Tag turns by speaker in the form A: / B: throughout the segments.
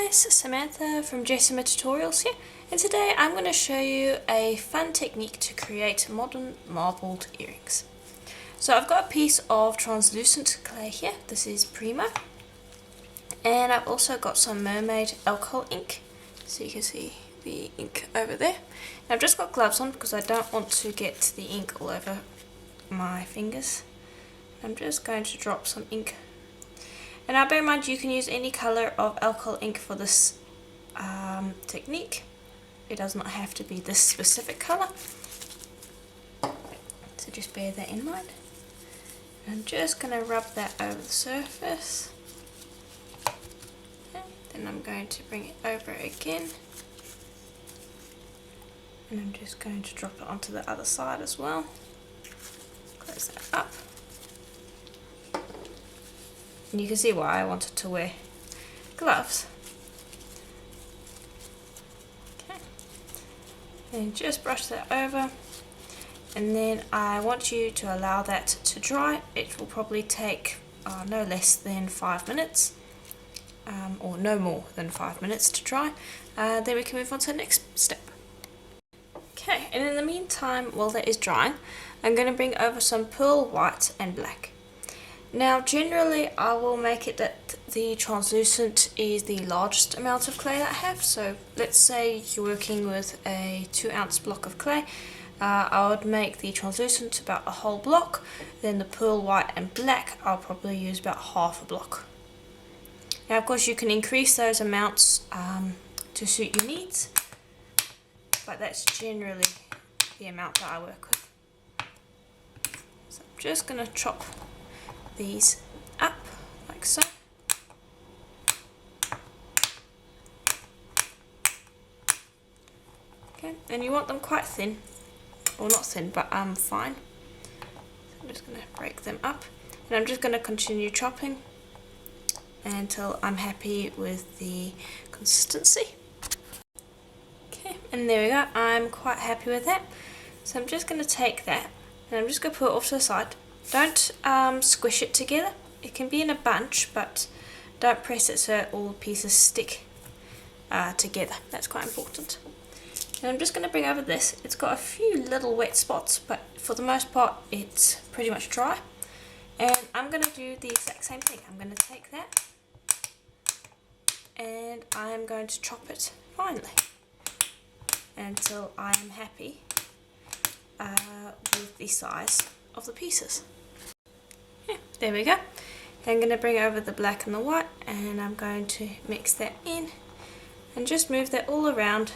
A: guys, Samantha from Jessama Tutorials here, and today I'm going to show you a fun technique to create modern marbled earrings. So I've got a piece of translucent clay here. This is Polymer, and I've also got some mermaid alcohol ink, so you can see the ink over there. And I've just got gloves on because I don't want to get the ink all over my fingers. I'm just going to drop some ink. And now bear in mind you can use any colour of alcohol ink for this technique. It does not have to be this specific colour. So just bear that in mind. I'm just going to rub that over the surface. Okay. Then I'm going to bring it over again. And I'm just going to drop it onto the other side as well. Close that up. And you can see why I wanted to wear gloves. Okay. And just brush that over. And then I want you to allow that to dry. It will probably take no less than 5 minutes. Or no more than 5 minutes to dry. Then we can move on to the next step. Okay, and in the meantime, while that is drying, I'm going to bring over some pearl white and black. Now generally I will make it that the translucent is the largest amount of clay that I have. So let's say you're working with a 2-ounce block of clay. I would make the translucent about a whole block, then the pearl white and black I'll probably use about half a block. Now of course you can increase those amounts to suit your needs, but that's generally the amount that I work with. So I'm just going to chop these up like so. Okay, and you want them quite thin, or not thin, but fine. So I'm just going to break them up, and I'm just going to continue chopping until I'm happy with the consistency. Okay, and there we go. I'm quite happy with that. So I'm just going to take that, and I'm just going to put it off to the side. Don't squish it together. It can be in a bunch, but don't press it so all the pieces stick together. That's quite important. And I'm just going to bring over this. It's got a few little wet spots, but for the most part it's pretty much dry. And I'm going to do the exact same thing. I'm going to take that and I'm going to chop it finely until I am happy with the size of the pieces. Yeah, there we go. I'm going to bring over the black and the white, and I'm going to mix that in and just move that all around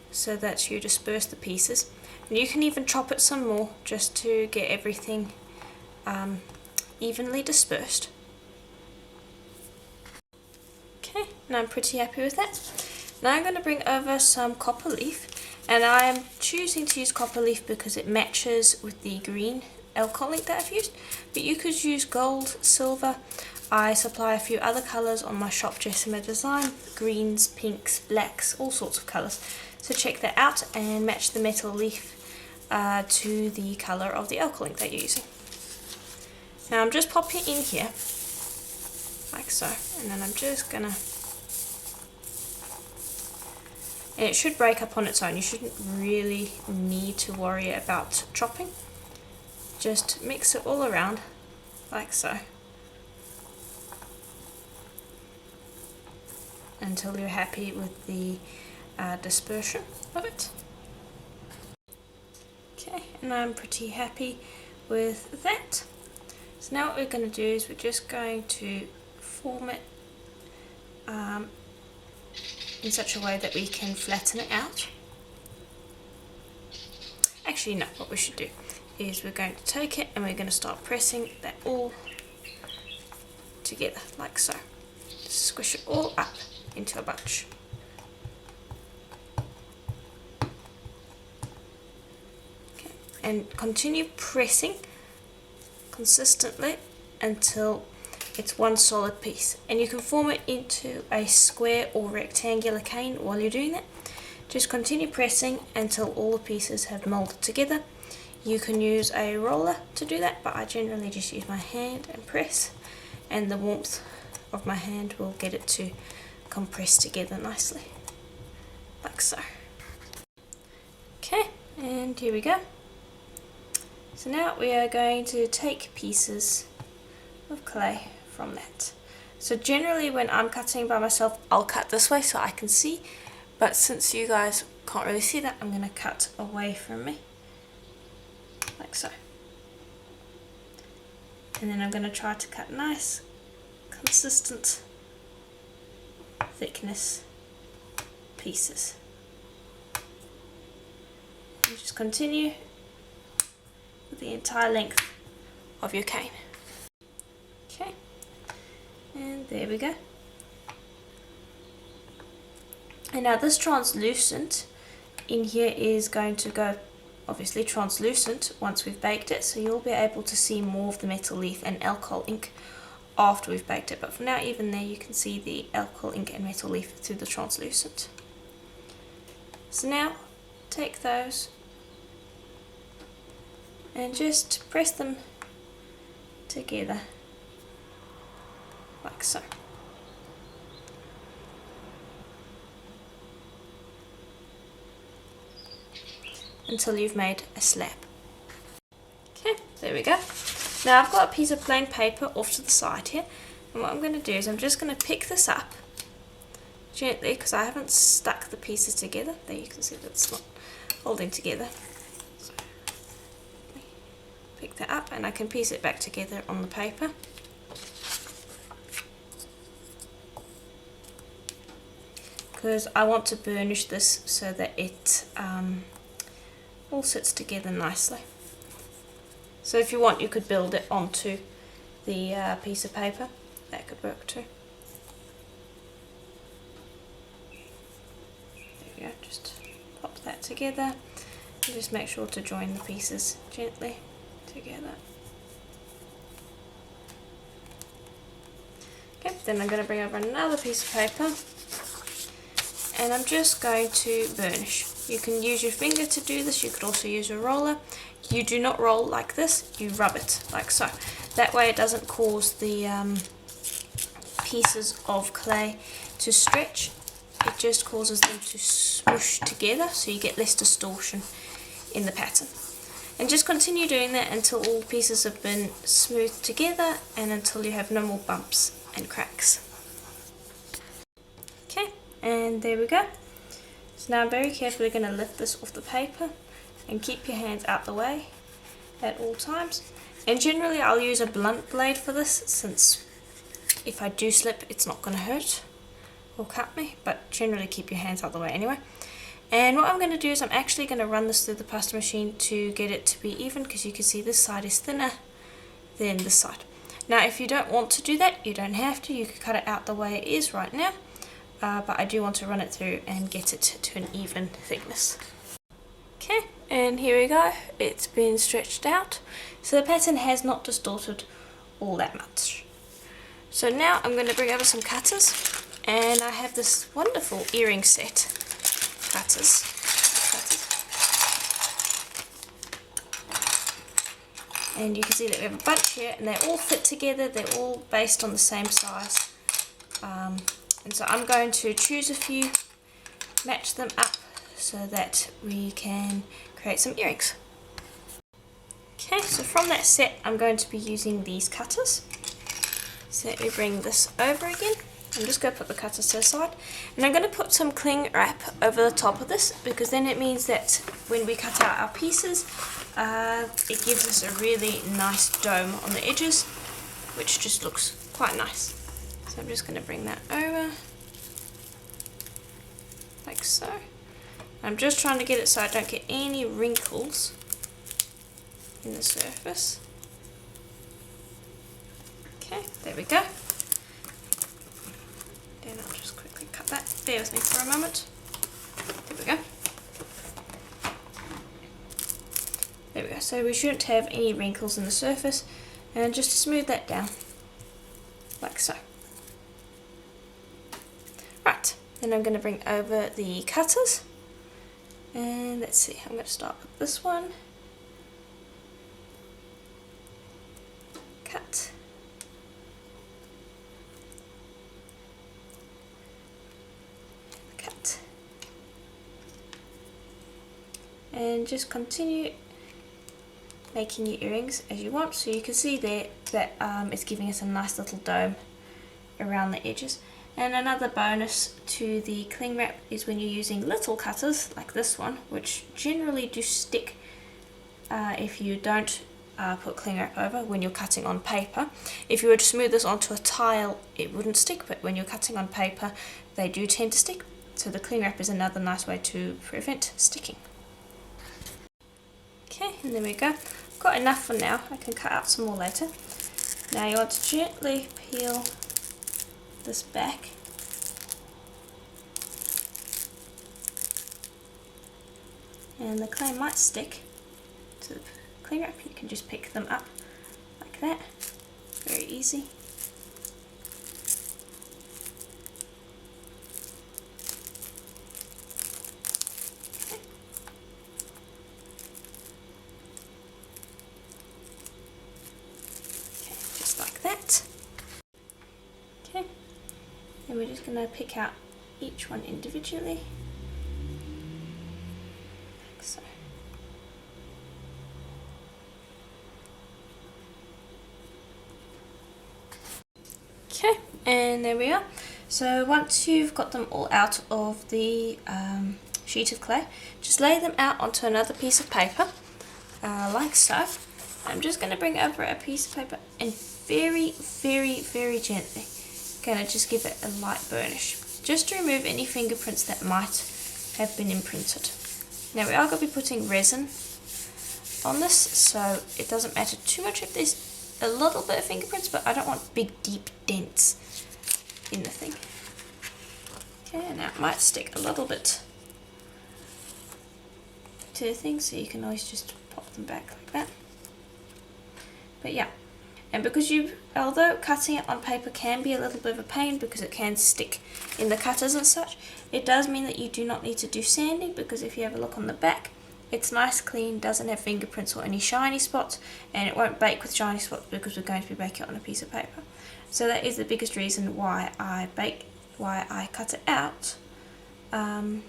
A: so that you disperse the pieces. And you can even chop it some more just to get everything evenly dispersed. Okay, and I'm pretty happy with that. Now I'm going to bring over some copper leaf, and I am choosing to use copper leaf because it matches with the green alcohol ink that I've used, but you could use gold, silver. I supply a few other colours on my shop, Jessama Design, greens, pinks, blacks, all sorts of colours. So check that out and match the metal leaf to the colour of the alcohol ink that you're using. Now I'm just popping it in here, like so, and then I'm just gonna, and it should break up on its own. You shouldn't really need to worry about chopping. Just mix it all around like so until you're happy with the dispersion of it. Okay, and I'm pretty happy with that. So now what we're going to do is we're just going to form it in such a way that we can flatten it out. Actually no, what we should do is we're going to take it and we're going to start pressing that all together like so. Just squish it all up into a bunch. Okay. And continue pressing consistently until it's one solid piece, and you can form it into a square or rectangular cane while you're doing that. Just continue pressing until all the pieces have molded together. You can use a roller to do that, but I generally just use my hand and press, and the warmth of my hand will get it to compress together nicely, like so. Okay, and here we go. So now we are going to take pieces of clay from that. So generally when I'm cutting by myself, I'll cut this way so I can see, but since you guys can't really see that, I'm going to cut away from me, like so. And then I'm going to try to cut nice, consistent thickness pieces. And just continue with the entire length of your cane. Okay, and there we go. And now this translucent in here is going to go obviously translucent once we've baked it, so you'll be able to see more of the metal leaf and alcohol ink after we've baked it, but for now even there you can see the alcohol ink and metal leaf through the translucent. So now take those and just press them together like so. Until you've made a slab. Okay, there we go. Now I've got a piece of plain paper off to the side here, and what I'm going to do is I'm just going to pick this up gently because I haven't stuck the pieces together. There you can see that it's not holding together. So pick that up and I can piece it back together on the paper. Because I want to burnish this so that it all sits together nicely. So if you want, you could build it onto the piece of paper. That could work too. There we go, just pop that together and just make sure to join the pieces gently together. Okay, then I'm going to bring over another piece of paper and I'm just going to burnish. You can use your finger to do this, you could also use a roller. You do not roll like this, you rub it like so. That way it doesn't cause the pieces of clay to stretch, it just causes them to smoosh together so you get less distortion in the pattern. And just continue doing that until all pieces have been smoothed together and until you have no more bumps and cracks. Okay, and there we go. So now I'm very carefully going to lift this off the paper and keep your hands out the way at all times. And generally I'll use a blunt blade for this, since if I do slip it's not going to hurt or cut me, but generally keep your hands out the way anyway. And what I'm going to do is I'm actually going to run this through the pasta machine to get it to be even, because you can see this side is thinner than this side. Now if you don't want to do that, you don't have to, you can cut it out the way it is right now. But I do want to run it through and get it to an even thickness. Okay, and here we go, it's been stretched out, so the pattern has not distorted all that much. So now I'm going to bring over some cutters, and I have this wonderful earring set cutters. And you can see that we have a bunch here and they all fit together, they're all based on the same size. And so I'm going to choose a few, match them up so that we can create some earrings. Okay, so from that set I'm going to be using these cutters. So let me bring this over again. I'm just going to put the cutters to the side, and I'm going to put some cling wrap over the top of this, because then it means that when we cut out our pieces, it gives us a really nice dome on the edges, which just looks quite nice. So I'm just going to bring that over, like so. I'm just trying to get it so I don't get any wrinkles in the surface. Okay, there we go. Then I'll just quickly cut that. Bear with me for a moment. There we go. There we go. So we shouldn't have any wrinkles in the surface, and just smooth that down, like so. Right, then I'm going to bring over the cutters, and let's see, I'm going to start with this one. Cut. and just continue making your earrings as you want. So you can see there that it's giving us a nice little dome around the edges. And another bonus to the cling wrap is when you're using little cutters like this one, which generally do stick if you don't put cling wrap over when you're cutting on paper. If you were to smooth this onto a tile, it wouldn't stick, but when you're cutting on paper, they do tend to stick. So the cling wrap is another nice way to prevent sticking. Okay, and there we go. I've got enough for now. I can cut out some more later. Now you want to gently peel this back. And the clay might stick to the cling wrap. You can just pick them up like that. Very easy. And we're just going to pick out each one individually, like so. Okay, and there we are. So once you've got them all out of the sheet of clay, just lay them out onto another piece of paper, like so. I'm just going to bring over a piece of paper and very, very, very gently going to just give it a light burnish, just to remove any fingerprints that might have been imprinted. Now we are going to be putting resin on this, so it doesn't matter too much if there's a little bit of fingerprints, but I don't want big deep dents in the thing. Okay, now it might stick a little bit to the thing, so you can always just pop them back like that. But yeah. And because although cutting it on paper can be a little bit of a pain because it can stick in the cutters and such, it does mean that you do not need to do sanding, because if you have a look on the back, it's nice, clean, doesn't have fingerprints or any shiny spots, and it won't bake with shiny spots because we're going to be baking it on a piece of paper. So that is the biggest reason why I cut it out on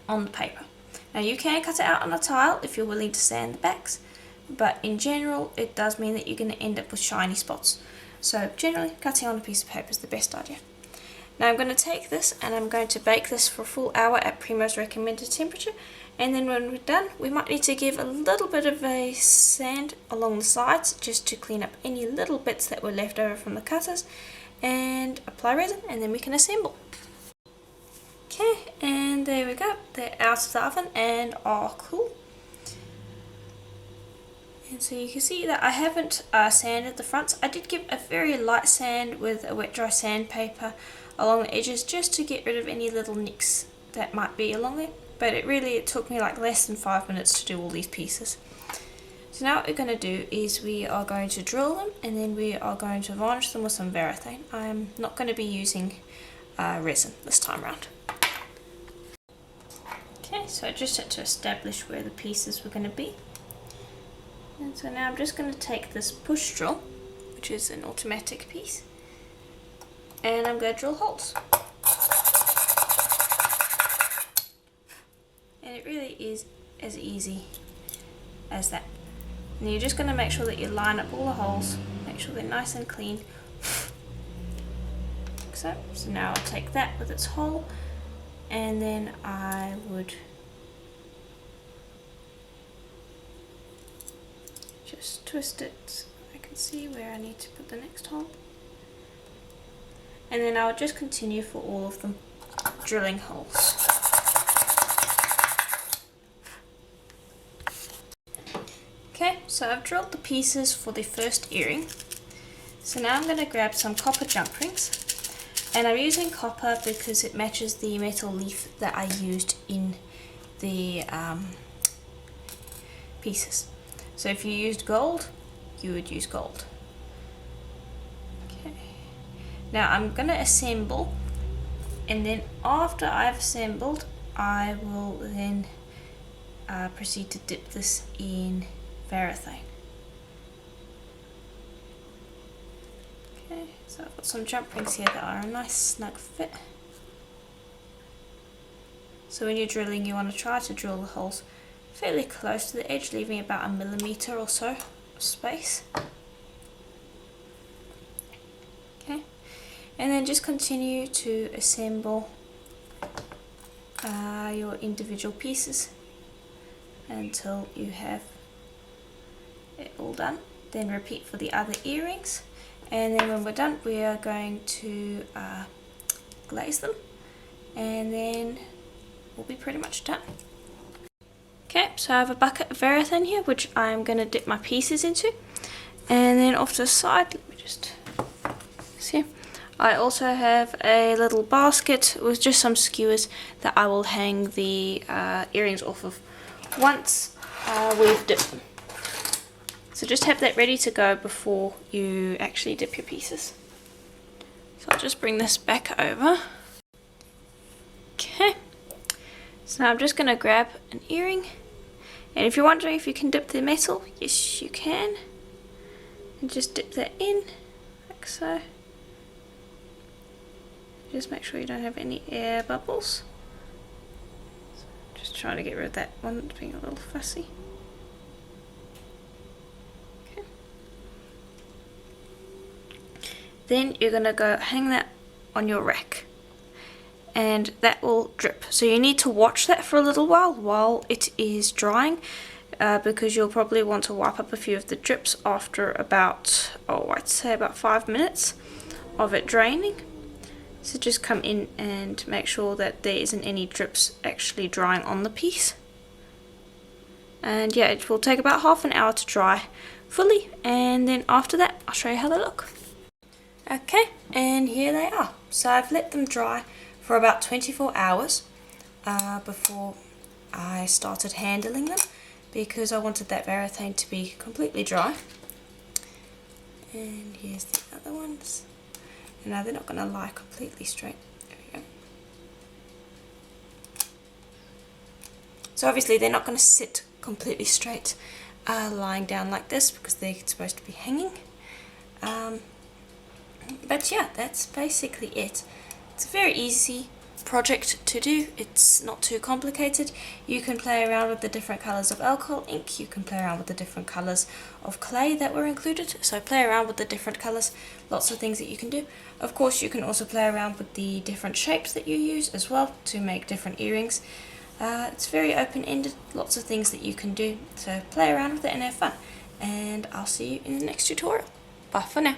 A: the paper. Now you can cut it out on a tile if you're willing to sand the backs, but in general it does mean that you're going to end up with shiny spots. So generally cutting on a piece of paper is the best idea. Now I'm going to take this and I'm going to bake this for a full hour at Primo's recommended temperature, and then when we're done we might need to give a little bit of a sand along the sides just to clean up any little bits that were left over from the cutters, and apply resin, and then we can assemble. Okay, and there we go, they're out of the oven and are cool. And so you can see that I haven't sanded the fronts. I did give a very light sand with a wet dry sandpaper along the edges just to get rid of any little nicks that might be along there, but it took me like less than 5 minutes to do all these pieces. So now what we're going to do is we are going to drill them, and then we are going to varnish them with some varathane. I'm not going to be using resin this time around. Okay, so I just had to establish where the pieces were going to be. And so now I'm just going to take this push drill, which is an automatic piece, and I'm going to drill holes. And it really is as easy as that. And you're just going to make sure that you line up all the holes, make sure they're nice and clean. So now I'll take that with its hole, and then I would just twist it so I can see where I need to put the next hole. And then I'll just continue for all of them, drilling holes. Okay, so I've drilled the pieces for the first earring. So now I'm going to grab some copper jump rings, and I'm using copper because it matches the metal leaf that I used in the pieces. So if you used gold, you would use gold. Okay. Now I'm going to assemble, and then after I've assembled, I will then proceed to dip this in varathane. Okay, so I've got some jump rings here that are a nice snug fit. So when you're drilling, you want to try to drill the holes fairly close to the edge, leaving about 1 millimeter or so of space. Okay, and then just continue to assemble your individual pieces until you have it all done. Then repeat for the other earrings, and then when we're done we are going to glaze them, and then we'll be pretty much done. Okay, so I have a bucket of Varathane here which I'm going to dip my pieces into, and then off to the side, let me just see, I also have a little basket with just some skewers that I will hang the earrings off of once we've dipped them. So just have that ready to go before you actually dip your pieces. So I'll just bring this back over. Okay, so now I'm just going to grab an earring, and if you're wondering if you can dip the metal, yes you can, and just dip that in like so. Just make sure you don't have any air bubbles. So just trying to get rid of that one that's being a little fussy. Okay. Then you're going to go hang that on your rack, and that will drip. So you need to watch that for a little while it is drying, because you'll probably want to wipe up a few of the drips after about, I'd say about 5 minutes of it draining. So just come in and make sure that there isn't any drips actually drying on the piece. And yeah, it will take about half an hour to dry fully, and then after that I'll show you how they look. Okay, and here they are. So I've let them dry for about 24 hours before I started handling them, because I wanted that Varathane to be completely dry. And here's the other ones. Now they're not going to lie completely straight. There we go. So obviously they're not going to sit completely straight lying down like this, because they're supposed to be hanging. But yeah, that's basically it. It's a very easy project to do. It's not too complicated. You can play around with the different colors of alcohol ink, you can play around with the different colors of clay that were included, so play around with the different colors, lots of things that you can do. Of course you can also play around with the different shapes that you use as well to make different earrings. It's very open-ended, lots of things that you can do, so play around with it and have fun, and I'll see you in the next tutorial. Bye for now.